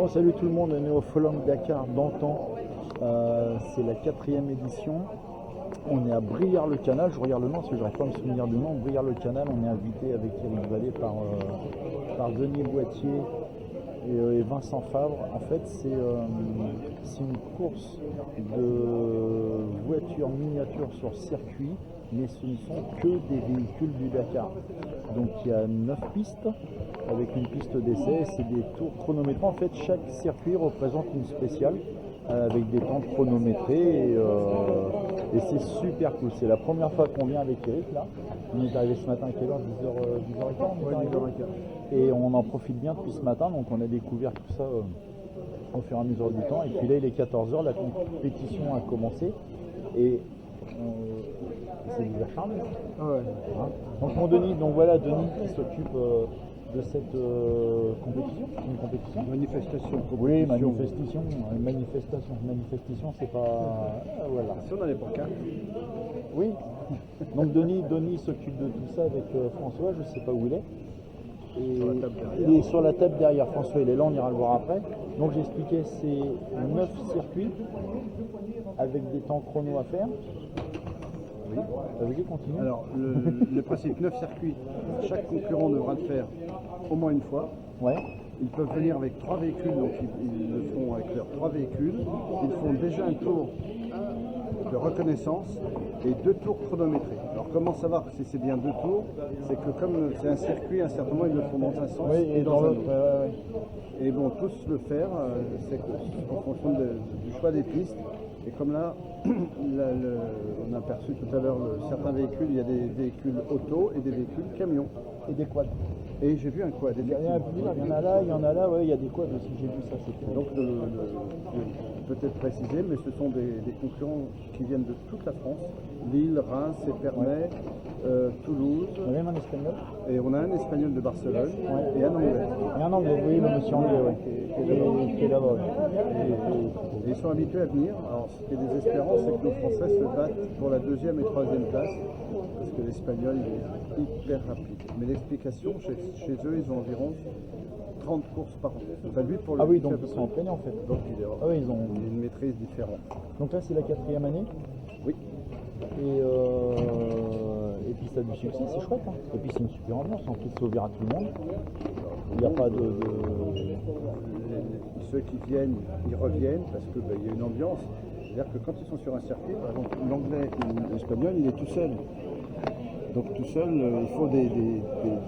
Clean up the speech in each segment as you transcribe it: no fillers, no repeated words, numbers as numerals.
Bon, salut tout le monde, on est au Forum Dakar d'antan. C'est la 4e édition. On est à Briare-le-Canal. Je regarde le nom parce que je n'arrive pas à me souvenir du nom. Briare-le-Canal, on est invité avec Eric Vallée par Denis Boitier et Vincent Favre. En fait, c'est une course de voitures miniatures sur circuit, mais ce ne sont que des véhicules du Dakar. Donc il y a 9 pistes avec une piste d'essai, c'est des tours chronométrés. En fait, chaque circuit représente une spéciale avec des temps chronométrés et c'est super cool. C'est la première fois qu'on vient avec Eric là. On est arrivé ce matin à quelle heure? 10h15 et on en profite bien depuis ce matin, donc on a découvert tout ça au fur et à mesure du temps. Et puis là il est 14h, la compétition a commencé et c'est déjà charmé. Ouais. Hein, donc mon Denis, donc voilà Denis qui s'occupe de cette compétition. Une compétition. Manifestation. Oui, manifestation, c'est pas. Voilà. Si on n'en est pas qu'un. Oui. Donc Denis s'occupe de tout ça avec François, je ne sais pas où il est. Et il est sur la table derrière. François, il est là, on ira le voir après. Donc j'ai expliqué, c'est 9 circuits avec des temps chrono à faire. Oui. Vas-y, continue. Alors, le principe 9 circuits, chaque concurrent devra le faire au moins une fois. Ouais. Ils peuvent venir avec 3 véhicules, donc ils le font avec leurs 3 véhicules. Ils font déjà un tour de reconnaissance et 2 tours chronométrés. Alors comment savoir si c'est bien 2 tours? C'est que comme c'est un circuit, à un certain moment ils le font dans un sens et dans l'autre. Et ils vont tous le faire, c'est en fonction du choix des pistes. Et comme là, on a aperçu tout à l'heure certains véhicules, il y a des véhicules auto et des véhicules camions. Et des quads. Et j'ai vu un quad. Il y en a là, ouais, il y a des quads aussi, j'ai vu ça. Donc peut-être préciser, mais ce sont des concurrents qui viennent de toute la France, Lille, Reims, Épernay, Toulouse. On a même un espagnol. Et on a un espagnol de Barcelone et un anglais. Et un anglais, oui, le monsieur anglais, ouais, qui est là-bas. Et ils sont habitués à venir. Alors ce qui est désespérant, c'est que nos Français se battent pour la 2e et 3e place, parce que l'espagnol il est hyper rapide. Mais l'explication, chez eux, ils ont environ 30 courses par an. Enfin, lui, pour le oui, donc ils sont entraînés en fait. Donc il oui, ils ont une maîtrise différente. Donc là, c'est la 4e année. Oui. Et puis ça a du succès, c'est chouette. Hein. Et puis c'est une super ambiance, en plus ça ouvrira tout le monde. Il n'y a pas de... Ceux qui viennent, ils reviennent parce qu'il y a une ambiance. C'est-à-dire que quand ils sont sur un circuit, par exemple l'anglais ou l'espagnol, il est tout seul. Donc tout seul, il faut des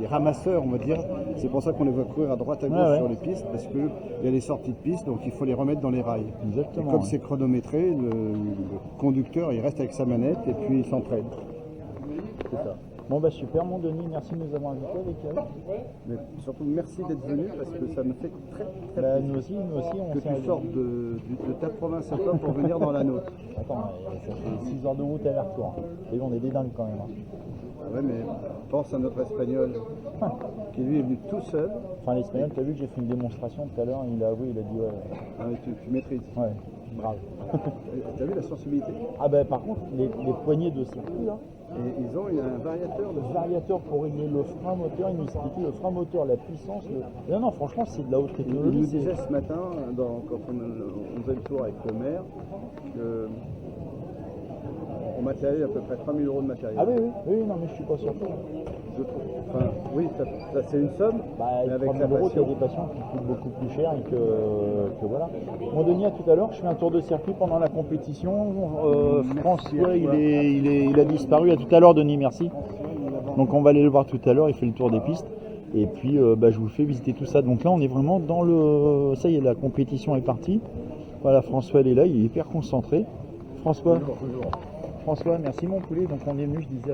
ramasseurs, on va dire. C'est pour ça qu'on les voit courir à droite à gauche sur les pistes, parce qu'il y a des sorties de pistes, donc il faut les remettre dans les rails. Exactement. Et comme c'est chronométré, le conducteur il reste avec sa manette et puis il s'entraîne. C'est ça. Bon bah super mon Denis, merci de nous avoir invités avec elle. Mais surtout merci d'être venu parce que ça me fait très plaisir. Nous aussi on que tu sortes de ta province à toi pour venir dans la nôtre. Attends, ça fait 6 heures de route aller-retour. Et on est des dingues quand même. Ah ouais, mais pense à notre espagnol qui lui est venu tout seul. Enfin l'espagnol, t'as vu que j'ai fait une démonstration tout à l'heure, il a avoué, il a dit ouais. Ah, tu maîtrises. Ouais, grave. T'as vu la sensibilité? Ah ben par contre, les poignées de circuit là. Et ils ont un variateur de variateur pour régler le frein moteur, il nous expliquait le frein moteur, la puissance. Non, franchement, c'est de la haute technologie. Il nous disait ce matin, quand on faisait le tour avec le maire, qu'on matériel à peu près 3 000 € de matériel. Ah oui, non, mais je suis pas surpris. Je trouve. Enfin, oui, ça c'est une somme, mais avec 3 000 €, il y a des patients qui coûtent beaucoup plus cher et que voilà. Mon Denis, à tout à l'heure, je fais un tour de circuit pendant la compétition. François, il a disparu. À tout à l'heure, Denis, merci. Donc on va aller le voir tout à l'heure, il fait le tour des pistes. Et puis je vous fais visiter tout ça. Donc là, on est vraiment dans le... Ça y est, la compétition est partie. Voilà, François, il est là, il est hyper concentré. François, merci mon poulet. Donc on est venu, je disais,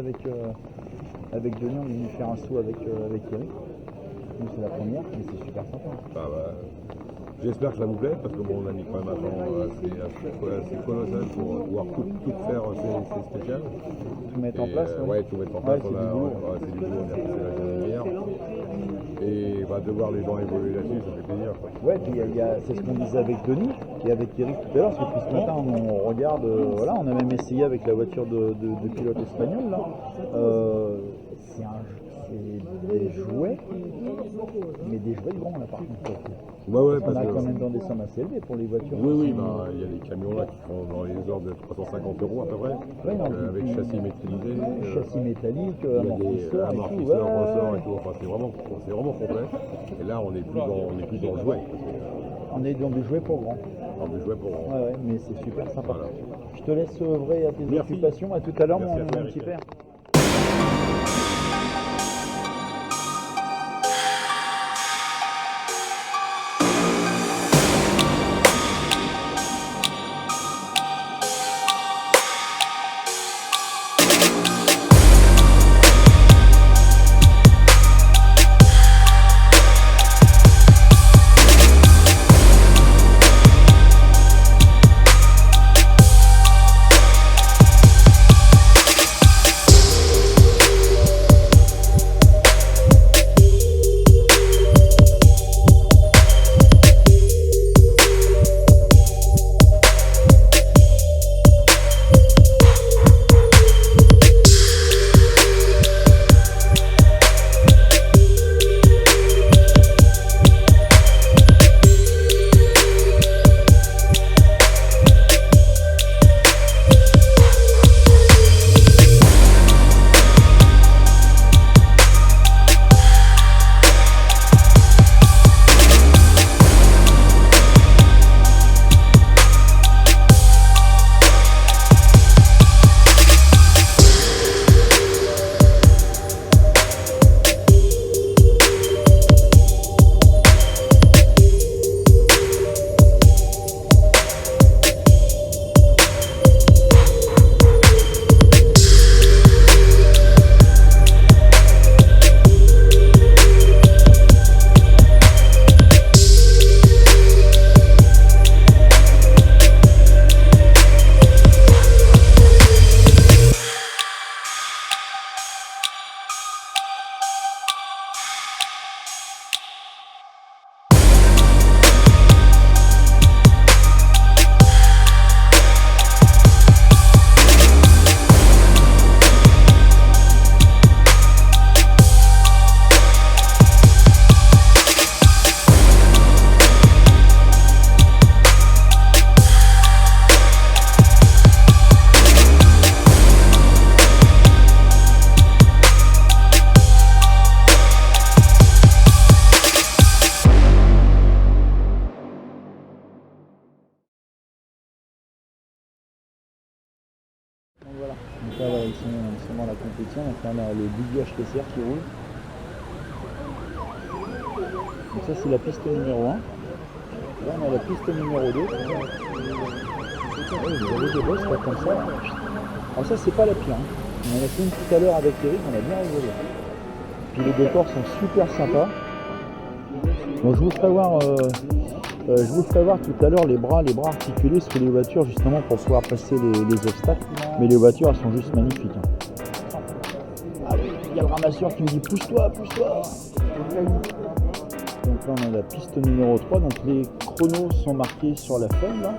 avec Denis, on est venu faire un saut avec Eric. Donc c'est la première, mais c'est super sympa. J'espère que ça vous plaît, parce que bon, on a mis quand même un temps assez colossal pour pouvoir tout faire, c'est spécial. Tout mettre en place. Ouais, tout mettre en place, c'est du boulot. C'est du boulot, on a passé la dernière. Et de voir les gens évoluer là-dessus, ça fait plaisir. Ouais, puis c'est ce qu'on disait avec Denis et avec Eric tout à l'heure, parce que depuis ce matin on regarde, voilà, on a même essayé avec la voiture de pilote espagnol là. c'est des jouets, mais des jouets grands là par contre. Ouais, On parce a que. quand même dans des sommes assez élevées pour les voitures. Oui, bah, il y a des camions là qui font dans les ordres de 350 € à peu près, Ouais, non, avec châssis maîtrisé, châssis métallique, il y a des amortisseurs et tout. amortisseurs, Ouais, ressorts et tout, enfin c'est vraiment complet. Et là on est plus dans le jouet, on est dans des jouets pour grands. dans du jouet pour. Ouais, mais c'est super sympa. Voilà. Je te laisse œuvrer à tes Merci. occupations. À tout à l'heure, Merci mon à toi, petit Eric. père. Donc voilà, donc là, voilà, ils sont dans la compétition. Donc là, on a le Buggy HTCR qui roule. Donc ça, c'est la piste numéro 1. Là, on a la piste numéro 2. Vous avez des bosses là, comme ça. Alors ça, c'est pas la pire. On en a fait une tout à l'heure avec Eric, on a bien rigolé. Puis les décors sont super sympas. Donc je vous ferai voir tout à l'heure les bras articulés sur les voitures justement pour pouvoir passer les obstacles. Mais les voitures elles sont juste magnifiques. Ah oui, il y a le ramasseur qui me dit pousse-toi. Donc là on a la piste numéro 3, donc les chronos sont marqués sur la feuille là.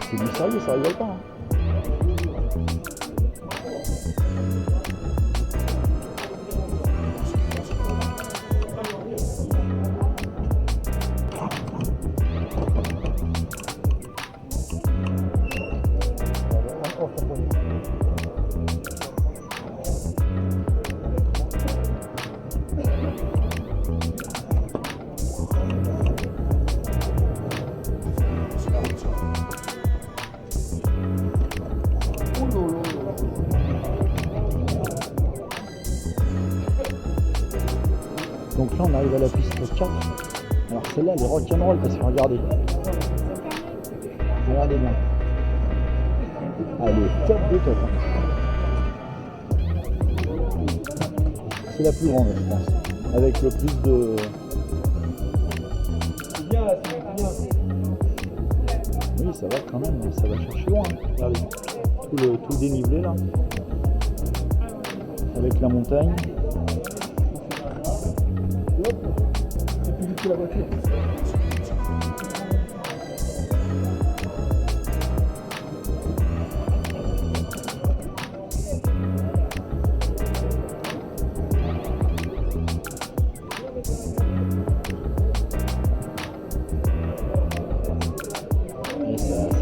C'est du sérieux, ça rigole pas. Donc là on arrive à la piste 4. Alors celle-là elle est rock'n'roll parce que regardez. Regardez bien. Elle est top de top. C'est la plus grande je pense. Avec le plus de. Oui ça va quand même, ça va chercher loin. Regardez. Tout le dénivelé là. Avec la montagne. La voiture.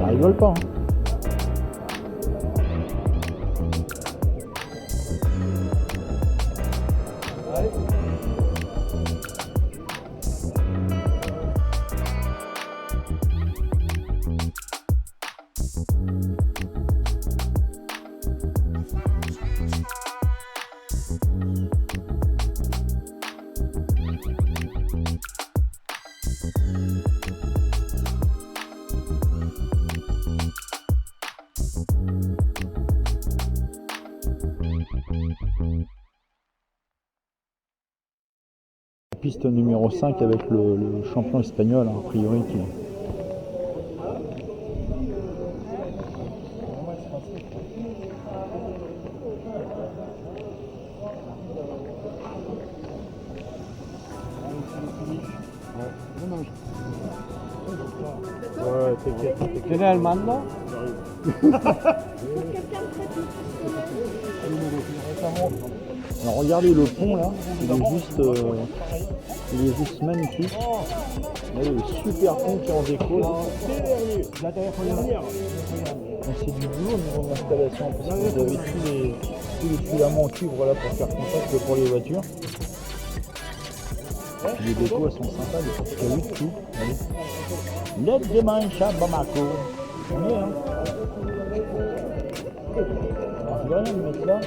rigole pas. Hein. Piste numéro 5 avec le champion espagnol, a priori, qui ¿Tiene el mando? Alors regardez le pont là, il est juste magnifique. Regardez le super pont qui est en déco là. C'est du boulot au niveau de l'installation parce que vous avez tous les filaments en cuivre là pour faire contact pour les voitures. Les décos elles sont sympas, des portes cailloux de tout. Let's dimanche à Bamako. On y est hein. Alors je vais rien me mettre là.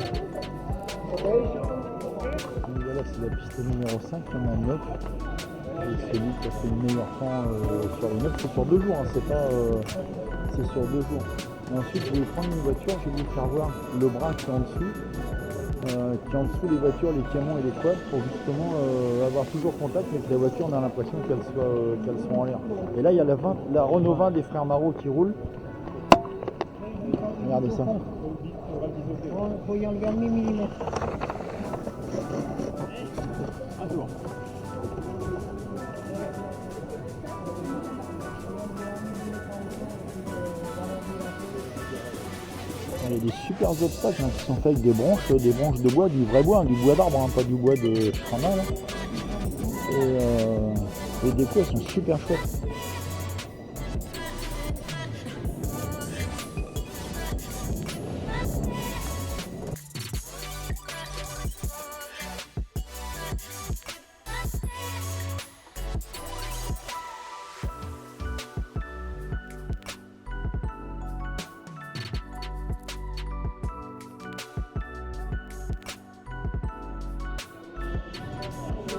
Voilà, c'est la piste numéro 5, il y en a 9. Et celui qui a fait le meilleur temps sur les 9, c'est sur 2 jours, hein, c'est pas. C'est sur 2 jours. Et ensuite, je vais prendre une voiture, je vais vous faire voir le bras qui est en dessous. Qui est en dessous les voitures, les camions et les quads, pour justement avoir toujours contact avec la voiture, on a l'impression qu'elles sont en l'air. Et là, il y a la Renault 20 des frères Marot qui roule. Regardez ça. Faut y enlever un demi-millimètre. Il y a des super obstacles hein, qui sont faits avec des branches de bois, du vrai bois, du bois d'arbre, hein, pas du bois de trama là. Et les décos elles sont super chouettes.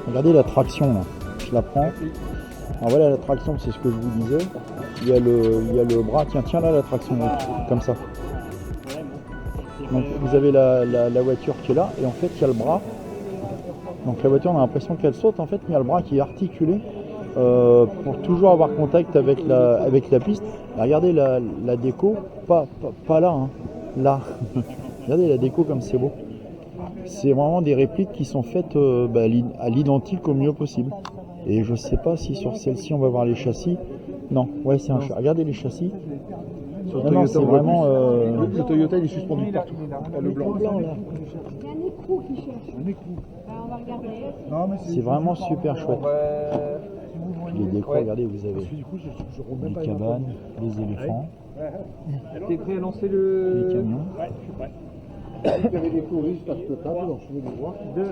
Regardez la traction là, je la prends. Alors voilà la traction, c'est ce que je vous disais. Il y a le bras, tiens là la traction, comme ça. Donc vous avez la voiture qui est là et en fait il y a le bras. Donc la voiture on a l'impression qu'elle saute en fait, mais il y a le bras qui est articulé pour toujours avoir contact avec la piste. Et regardez la déco, pas là, hein, là. Regardez la déco comme c'est beau. C'est vraiment des répliques qui sont faites à l'identique au mieux possible. Et je sais pas si sur celle-ci on va voir les châssis. Non, ouais c'est un châssis. Regardez les châssis. Non, c'est vraiment. Le Toyota il est suspendu de partout. Le blanc. Il y a un écrou qui cherche. Un écrou. On va regarder. C'est vraiment super chouette. Les décors, regardez, vous avez les cabanes, les éléphants, T'es prêt à lancer le... les camions. Ouais, je suis prêt. Il y avait des touristes à cette table, donc je vais les voir. 2, 1.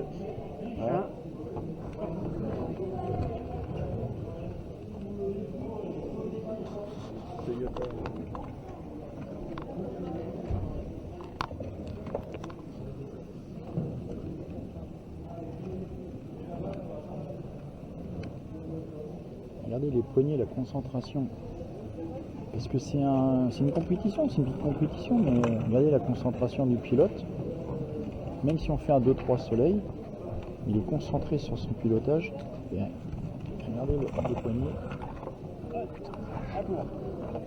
Regardez les poignées, la concentration. Parce que c'est une compétition, c'est une petite compétition, mais regardez la concentration du pilote. Même si on fait un 2-3 soleil, il est concentré sur son pilotage. Et regardez les poignées.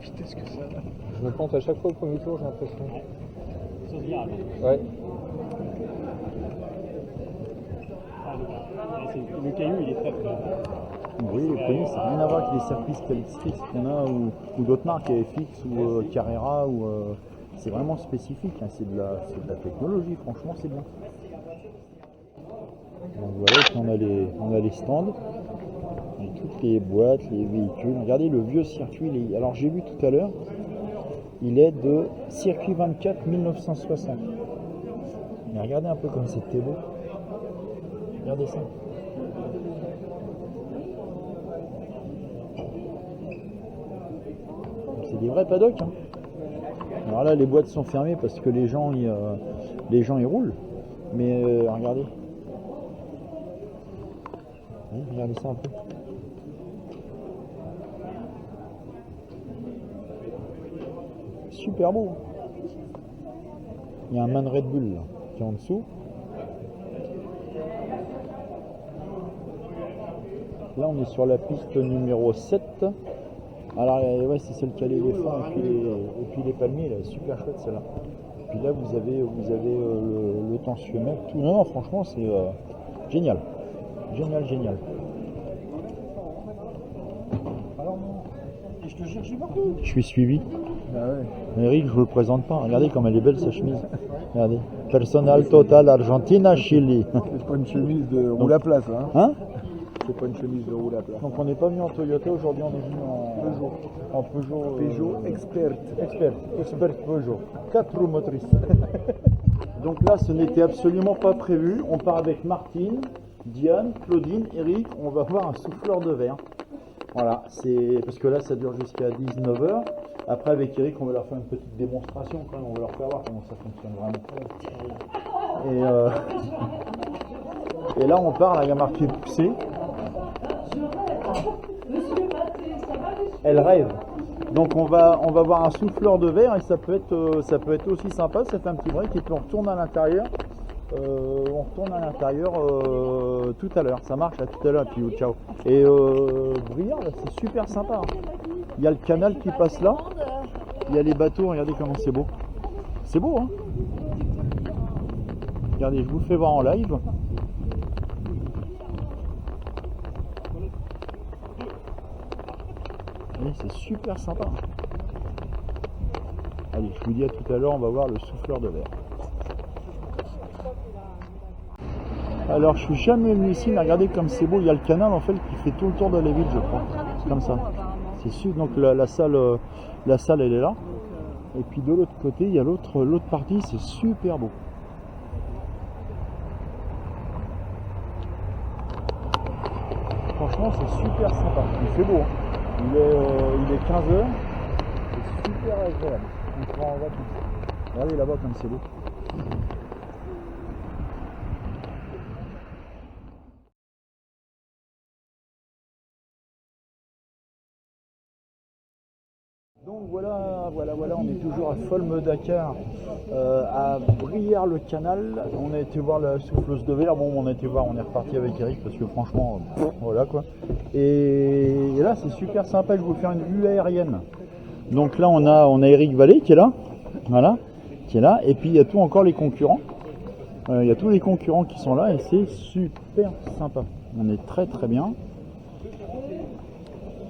Putain, ce que ça. Je me plante à chaque fois au premier tour, j'ai l'impression. Ouais. Le caillou, il est très très. Vous voyez, les poignées, ça n'a rien à voir avec les circuits Scalextric qu'on a ou d'autres marques, FX ou Carrera. C'est vraiment spécifique, hein, c'est de la technologie, franchement, c'est bien. Donc voilà, et puis on a les stands, avec toutes les boîtes, les véhicules. Regardez le vieux circuit. Alors j'ai vu tout à l'heure, Il est de circuit 24 1960. Mais regardez un peu comme c'était beau. Regardez ça. C'est des vrais paddocks. Hein. Alors là, les boîtes sont fermées parce que les gens y roulent. Mais regardez. Oui, regardez ça un peu. Super beau. Il y a un Man Red Bull là, qui est en dessous. Là, on est sur la piste numéro 7. Alors, ouais, c'est celle qui a l'éléphant et puis les palmiers, là, super chouette celle-là. Puis là, vous avez le tensiomètre, tout. Non, franchement, c'est génial. Génial, génial. Alors, je te cherche partout. Je suis suivi. Ah ouais. Eric, je vous le présente pas. Regardez comme elle est belle sa chemise. Regardez. Personnel total Argentina, Chili. C'est pas une chemise de roule à place, hein. Hein? C'est pas une chemise de roule à place. Donc on n'est pas venu en Toyota, aujourd'hui on est venu en Peugeot. Peugeot Expert. Expert Peugeot. 4 roues motrices. Donc là, ce n'était absolument pas prévu. On part avec Martine, Diane, Claudine, Eric. On va voir un souffleur de verre. Voilà, c'est parce que là, ça dure jusqu'à 19h. Après, avec Eric, on va leur faire une petite démonstration quand même. On va leur faire voir comment ça fonctionne vraiment. Et là, on part, là, il y a marqué poussé. Elle rêve. Donc on va voir un souffleur de verre et ça peut être aussi sympa. Ça fait un petit break et puis on retourne à l'intérieur. Tout à l'heure. Ça marche à tout à l'heure. Puis ciao. Et Briard, là, c'est super sympa. Hein. Il y a le canal qui passe là. Il y a les bateaux. Regardez comment c'est beau. C'est beau, hein. Regardez, je vous le fais voir en live. C'est super sympa. Allez, je vous dis à tout à l'heure, on va voir le souffleur de verre. Alors, je suis jamais venu ici, mais regardez comme c'est beau. Il y a le canal en fait qui fait tout le tour de la ville, je crois. Comme ça. C'est sûr. Donc la salle, elle est là. Et puis de l'autre côté, il y a l'autre partie. C'est super beau. Franchement, c'est super sympa. Il fait beau. Hein. Il est 15h, c'est super agréable. On prend en va tout ça. Regardez là-bas comme c'est beau. Donc voilà, on est toujours à Folme-Dakar, à Brière-le-Canal. On a été voir la souffleuse de verre. Bon, on est reparti avec Eric parce que franchement, voilà quoi. Et là, c'est super sympa. Je vais vous faire une vue aérienne. Donc là, on a Eric Vallée qui est là, voilà, qui est là. Et puis il y a tout encore les concurrents. Il y a tous les concurrents qui sont là et c'est super sympa. On est très très bien.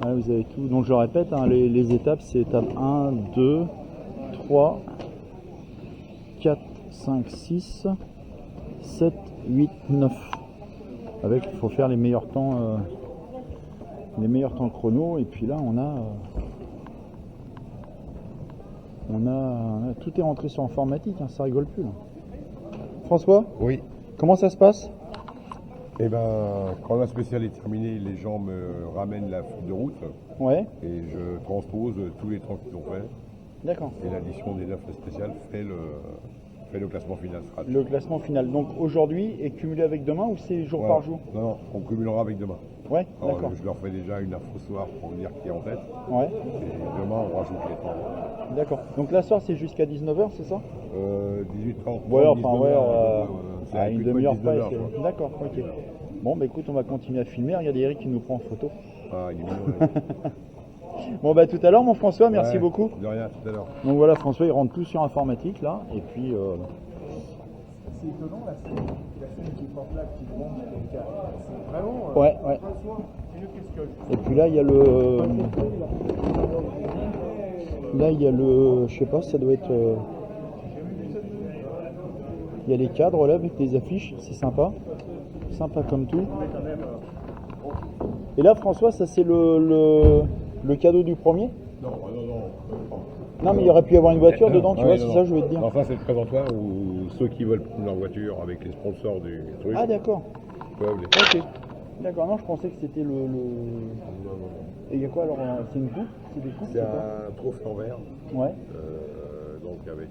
Voilà, vous avez tout. Donc je répète, hein, les étapes, c'est étape 1, 2, 3, 4, 5, 6, 7, 8, 9. Avec, il faut faire les meilleurs temps chrono. Et puis là, on a tout est rentré sur informatique, hein, ça rigole plus. Là. François ? Oui. Comment ça se passe ? Eh ben, quand la spéciale est terminée, les gens me ramènent la feuille de route. Ouais. Et je transpose tous les temps qu'ils ont fait. D'accord. Et l'addition des 9 spéciales fait le classement final. Le classement final. Donc aujourd'hui est cumulé avec demain ou c'est jour par jour ? Non, on cumulera avec demain. Ouais, Alors, d'accord. je leur fais déjà une info soir pour me dire qui est en tête. Ouais. Et demain, on rajoute les temps. D'accord. Donc la soir c'est jusqu'à 19h, c'est ça ? 18h30. Ouais, enfin ouais, c'est à une demi-heure près. 19h, quoi. D'accord, ok. Bon bah écoute, on va continuer à filmer. Regardez Eric qui nous prend en photo. Ah, il est mignon. Bon bah tout à l'heure mon François, merci Ouais, beaucoup. De rien, tout à l'heure. Donc voilà, François il rentre tout sur informatique là. Et puis C'est étonnant la scène qui porte là, qui bronze, c'est vraiment. ouais. Et puis là il y a le je sais pas, ça doit être il y a les cadres là avec des affiches, c'est sympa. Sympa comme tout. Et là François, ça c'est le cadeau du premier ? Non. Non, mais il aurait pu y avoir une voiture Non, dedans, tu ouais, vois, non, c'est non. ça que je veux te dire. Enfin, c'est le présentoir où ceux qui veulent prendre leur voiture avec les sponsors du truc Ah, d'accord. peuvent les. Ok. D'accord, non, je pensais que c'était le. Non, non, non. Et il y a quoi alors c'est une coupe? C'est des coupes? C'est quoi un trophée en verre, Ouais. donc avec,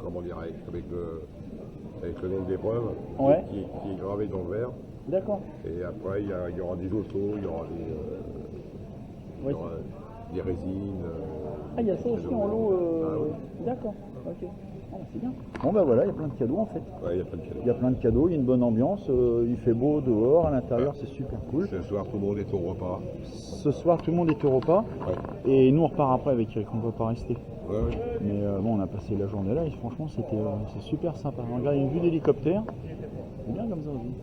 comment dire, avec le nom de l'épreuve Ouais. qui est gravé dans le verre. D'accord. Et après, il y aura des autos, il y aura Ouais. des résines. Ah, il y a ça aussi en lot. Ah oui. D'accord. Ok. Ah, c'est bien. Bon, bah voilà, il y a plein de cadeaux en fait. Ouais, il y a plein de cadeaux. Il y a plein de cadeaux, il y a une bonne ambiance, il fait beau dehors, à l'intérieur, c'est super cool. Ce soir, tout le monde est au repas. Ce soir, tout le monde est au repas. Ouais. Et nous, on repart après avec Eric, on ne peut pas rester. Ouais, ouais. Mais bon, on a passé la journée là et franchement, c'est super sympa. On regarde une vue d'hélicoptère. C'est bien comme ça aussi.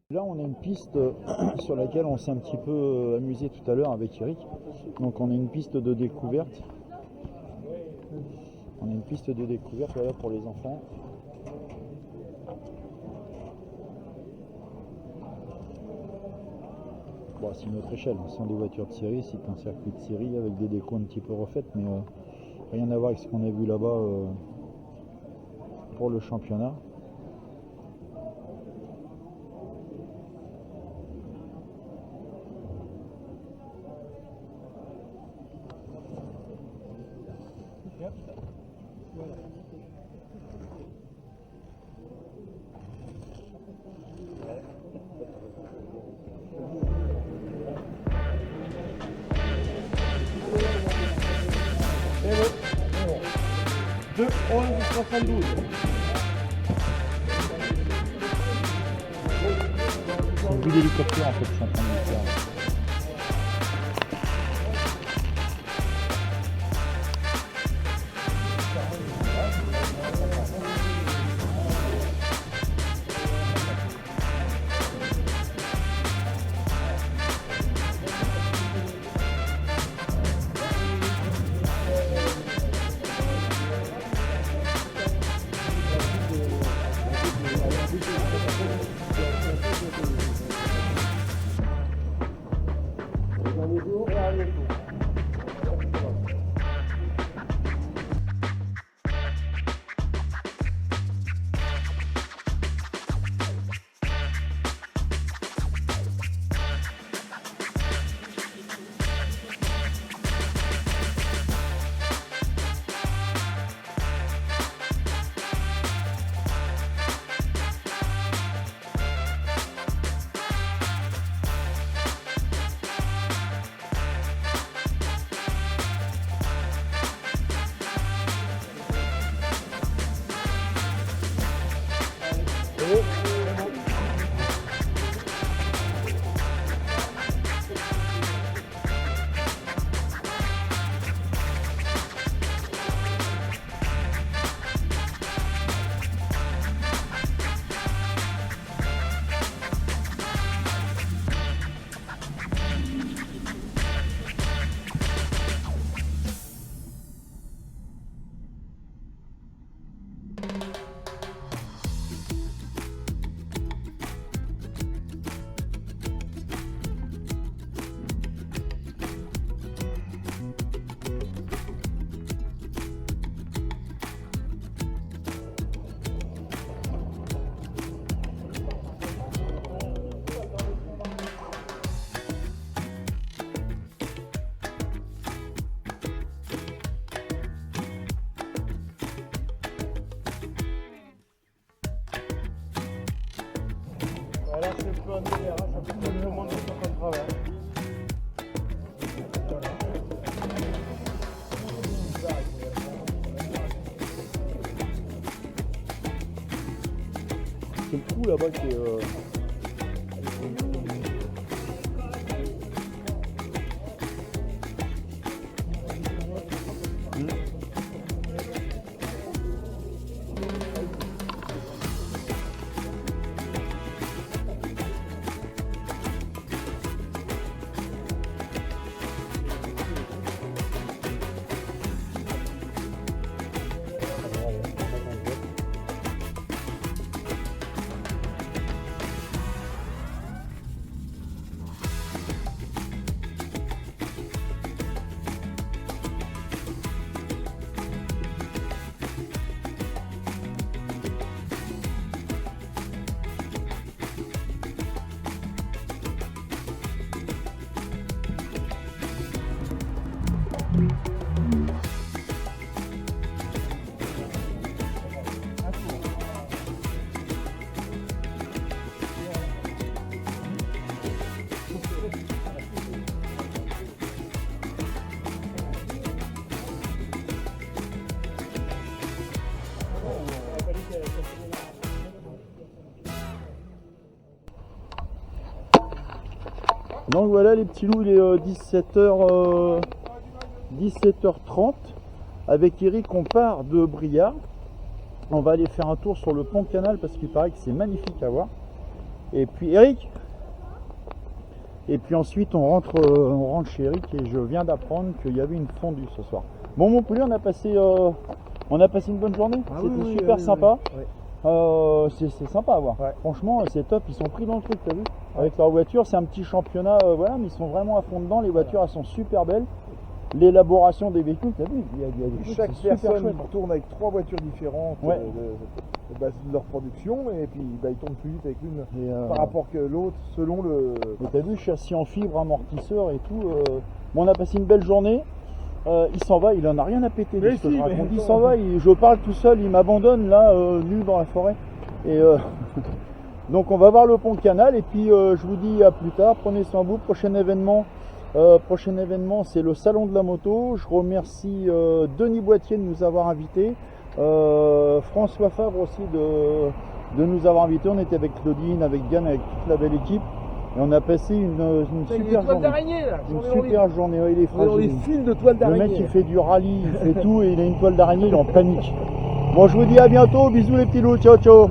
Là, on a une piste sur laquelle on s'est un petit peu amusé tout à l'heure avec Eric. Donc, on a une piste de découverte. On a une piste de découverte voilà, pour les enfants. Bon, c'est une autre échelle, ce sont des voitures de série, c'est un circuit de série avec des décos un petit peu refaites, mais rien à voir avec ce qu'on a vu là-bas pour le championnat. C'est une vue d'hélicoptère en fait, je suis en train de le faire. Voilà, c'est le plan d'hiver, ça fait tout le monde sur son travail. C'est le trou là-bas qui est. Donc voilà les petits loups, il est 17h30. Avec Eric, on part de Briard. On va aller faire un tour sur le pont canal parce qu'il paraît que c'est magnifique à voir. Et puis Eric. Et puis ensuite on rentre chez Eric et je viens d'apprendre qu'il y avait une fondue ce soir. Bon Montpellier, on a passé une bonne journée. C'était super sympa. C'est sympa à voir. Ouais. Franchement, c'est top. Ils sont pris dans le truc, t'as vu? Avec leur voiture, c'est un petit championnat, voilà, mais ils sont vraiment à fond dedans. Les voitures, elles sont super belles. L'élaboration des véhicules, t'as vu? Il y a des trucs, Chaque c'est super personne chouette. tourne avec 3 voitures différentes Ouais. de leur production et puis ils tournent plus vite avec l'une Et, par rapport que l'autre selon le. et t'as vu, châssis en fibre, amortisseur et tout. Bon, on a passé une belle journée. Il s'en va, il en a rien à péter de Mais ce que si, je mais raconte. Il attends. s'en va, je parle tout seul, il m'abandonne là, nu dans la forêt. Et donc on va voir le pont canal et puis je vous dis à plus tard. Prenez soin de vous. Prochain événement, c'est le salon de la moto. Je remercie Denis Boitier de nous avoir invités, François Fabre aussi de nous avoir invités. On était avec Claudine, avec Diane, avec toute la belle équipe et on a passé une super journée. là. Une super journée. Ouais, il est On est dans les fragile. fils de toile Le d'araignée. mec il fait du rallye, il fait tout et il a une toile d'araignée, il est en panique. Bon, je vous dis à bientôt, bisous les petits loups, ciao ciao.